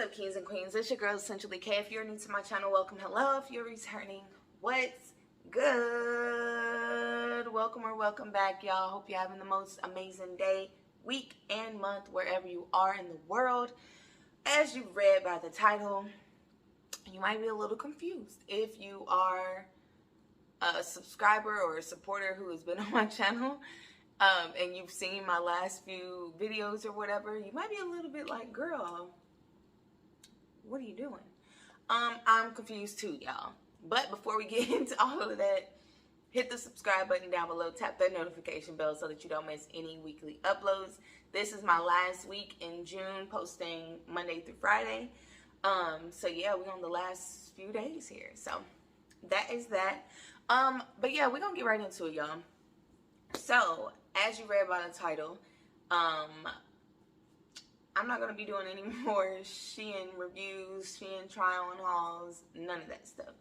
up, kings and queens? It's your girl, 𝙙𝙤𝙧𝙚. If you're new to my channel, welcome. Hello. If you're returning, what's good? Welcome or welcome back, y'all. Hope you're having the most amazing day, week, and month wherever you are in the world. As you read by the title, you might be a little confused. If you are a subscriber or a supporter who has been on my channel, and you've seen my last few videos or whatever, you might be a little bit like, girl, what are you doing? I'm confused too, y'all. But before we get into all of that, hit the subscribe button down below, tap that notification bell so that you don't miss any weekly uploads. This is my last week in June, posting Monday through Friday. So yeah, we're on the last few days here. So that is that. But yeah, we're gonna get right into it, y'all. So, as you read by the title, I'm not going to be doing any more Shein reviews, Shein try-on hauls, none of that stuff.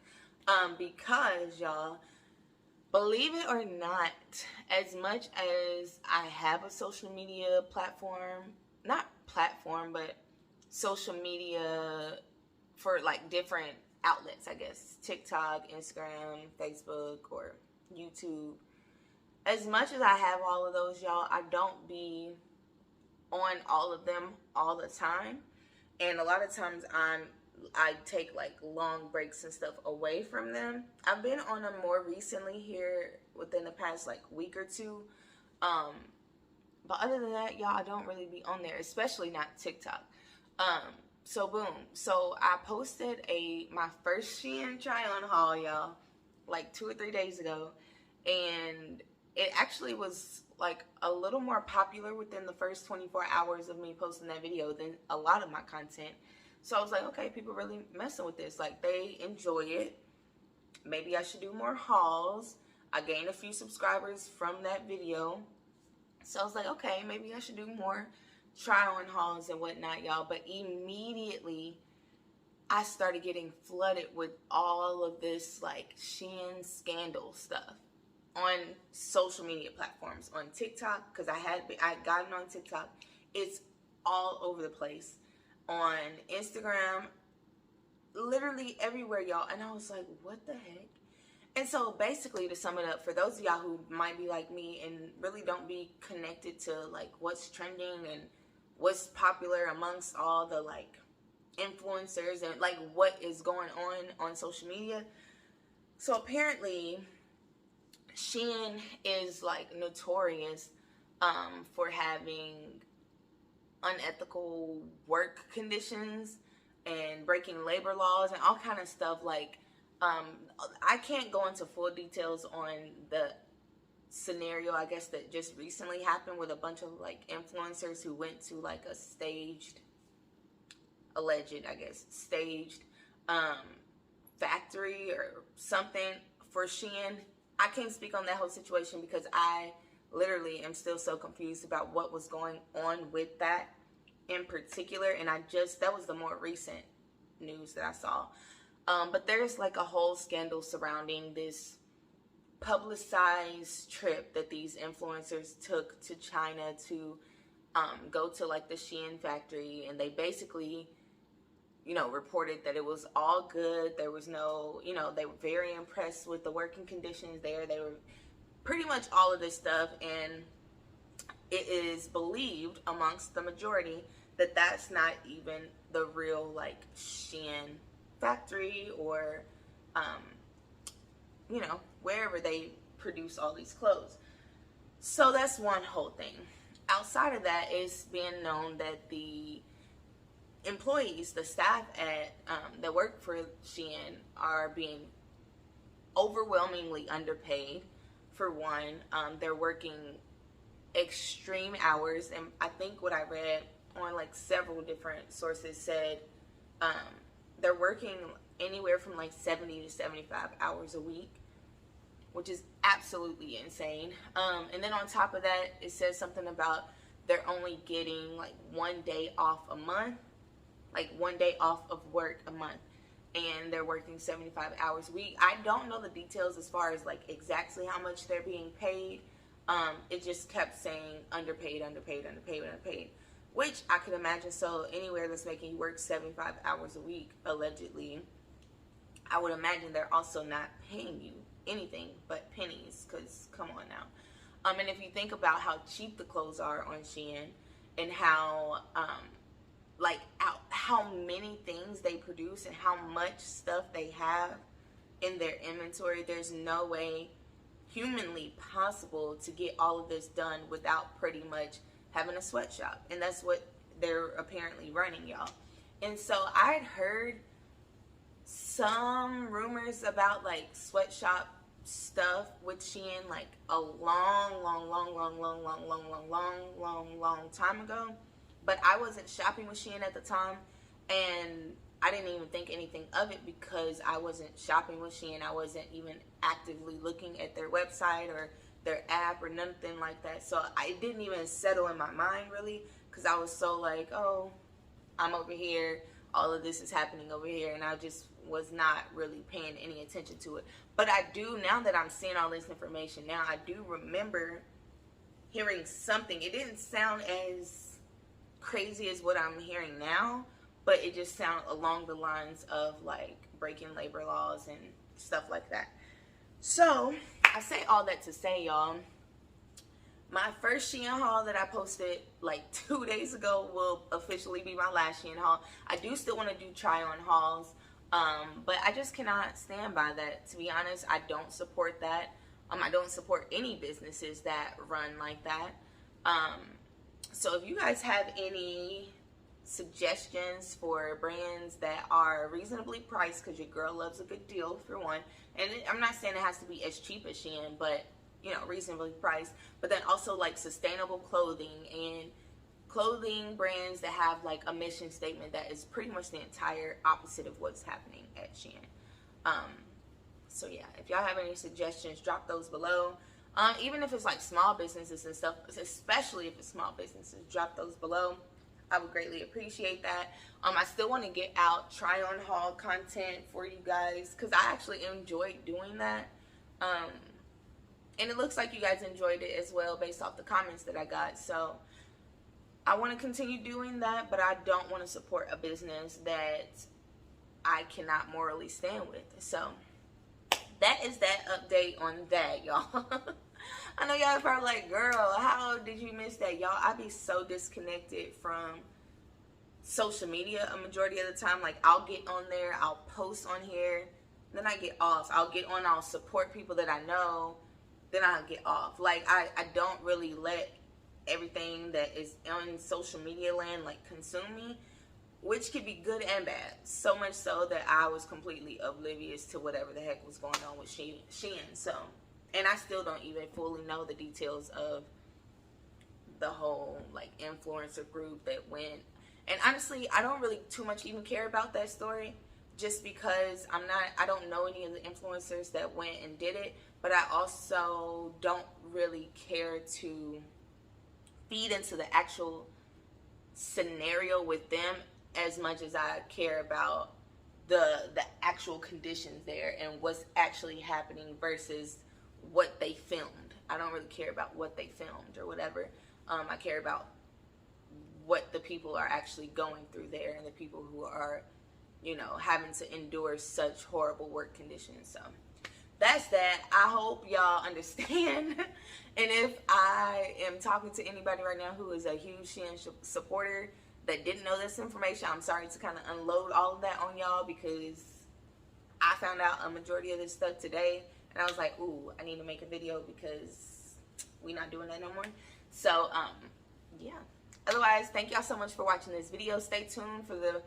Because, y'all, believe it or not, as much as I have a social media platform, not platform, but social media for, like, different outlets, I guess, TikTok, Instagram, Facebook, or YouTube. As much as I have all of those, y'all, I don't be on all of them all the time. And a lot of times I take like long breaks and stuff away from them. I've been on them more recently here within the past like week or two. But other than that, y'all, I don't really be on there, especially not TikTok. So boom. So I posted my first Shein try-on haul, y'all, like 2 or 3 days ago. And it actually was like a little more popular within the first 24 hours of me posting that video than a lot of my content. So I was like, okay, people really messing with this. Like, they enjoy it. Maybe I should do more hauls. I gained a few subscribers from that video. So I was like, okay, maybe I should do more try-on hauls and whatnot, y'all. But immediately, I started getting flooded with all of this, like, Shein scandal stuff on social media platforms, on TikTok, because I had gotten on TikTok. It's all over the place. On Instagram, literally everywhere, y'all. And I was like, what the heck? And so basically, to sum it up, for those of y'all who might be like me and really don't be connected to like what's trending and what's popular amongst all the like influencers and like what is going on social media. So apparently, Shein is like notorious for having unethical work conditions and breaking labor laws and all kind of stuff. Like, I can't go into full details on the scenario, I guess, that just recently happened with a bunch of like influencers who went to like a staged factory or something for Shein. I can't speak on that whole situation because I literally am still so confused about what was going on with that in particular. And that was the more recent news that I saw. But there's like a whole scandal surrounding this publicized trip that these influencers took to China to go to like the Shein factory. And they basically, reported that it was all good. There was no, they were very impressed with the working conditions there. They were pretty much all of this stuff. And it is believed amongst the majority that that's not even the real, like, Shein factory or, wherever they produce all these clothes. So that's one whole thing. Outside of that, it's being known that the employees, the staff that work for Shein are being overwhelmingly underpaid. For one, they're working extreme hours, and I think what I read on like several different sources said they're working anywhere from like 70 to 75 hours a week, which is absolutely insane. And then on top of that, it says something about they're only getting like 1 day off a month. Like 1 day off of work a month, and they're working 75 hours a week. I don't know the details as far as like exactly how much they're being paid. It just kept saying underpaid, underpaid, underpaid, underpaid. which I could imagine. So anywhere that's making you work 75 hours a week, allegedly, I would imagine they're also not paying you anything but pennies, because come on now. And if you think about how cheap the clothes are on Shein, and how like how many things they produce and how much stuff they have in their inventory, there's no way humanly possible to get all of this done without pretty much having a sweatshop. And that's what they're apparently running, y'all. And so I'd heard some rumors about like sweatshop stuff with Shein like a long time ago, but I wasn't shopping with Shein at the time, and I didn't even think anything of it because I wasn't shopping with Shein. I wasn't even actively looking at their website or their app or nothing like that. So I didn't even settle in my mind really, because I was so like, oh, I'm over here, all of this is happening over here, and I just was not really paying any attention to it. But I do, now that I'm seeing all this information now, I do remember hearing something. It didn't sound as crazy as what I'm hearing now, but it just sounded along the lines of like breaking labor laws and stuff like that. So I say all that to say, y'all, my first Shein haul that I posted like 2 days ago will officially be my last Shein haul. I do still want to do try on hauls, but I just cannot stand by that. To be honest, I don't support that. I don't support any businesses that run like that. So if you guys have any suggestions for brands that are reasonably priced, because your girl loves a good deal for one, and I'm not saying it has to be as cheap as Shein, but you know, reasonably priced, but then also like sustainable clothing and clothing brands that have like a mission statement that is pretty much the entire opposite of what's happening at Shein. So yeah, if y'all have any suggestions, drop those below. Even if it's like small businesses and stuff, especially if it's small businesses, drop those below. I would greatly appreciate that. I still want to get out try on haul content for you guys, because I actually enjoyed doing that. And it looks like you guys enjoyed it as well based off the comments that I got. So I want to continue doing that, but I don't want to support a business that I cannot morally stand with. So that is that update on that, y'all. I know y'all are probably like, girl, how did you miss that? Y'all, I be so disconnected from social media a majority of the time. Like, I'll get on there, I'll post on here, then I get off. I'll get on, I'll support people that I know, then I'll get off. Like, I don't really let everything that is on social media land like consume me, which could be good and bad. So much so that I was completely oblivious to whatever the heck was going on with Shein. So, and I still don't even fully know the details of the whole like influencer group that went. And honestly, I don't really too much even care about that story, just because I don't know any of the influencers that went and did it, but I also don't really care to feed into the actual scenario with them as much as I care about the actual conditions there and what's actually happening versus what they filmed. I don't really care about what they filmed or whatever. I care about what the people are actually going through there and the people who are, you know, having to endure such horrible work conditions. So that's that. I hope y'all understand. And if I am talking to anybody right now who is a huge Shein supporter that didn't know this information, I'm sorry to kind of unload all of that on y'all, because I found out a majority of this stuff today, and I was like, ooh, I need to make a video because we're not doing that no more. So, yeah. Otherwise, thank y'all so much for watching this video. Stay tuned for the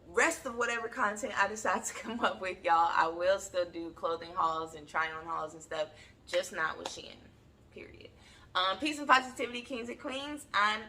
rest of whatever content I decide to come up with, y'all. I will still do clothing hauls and try-on hauls and stuff, just not with Shein, period. Peace and positivity, kings and queens. I'm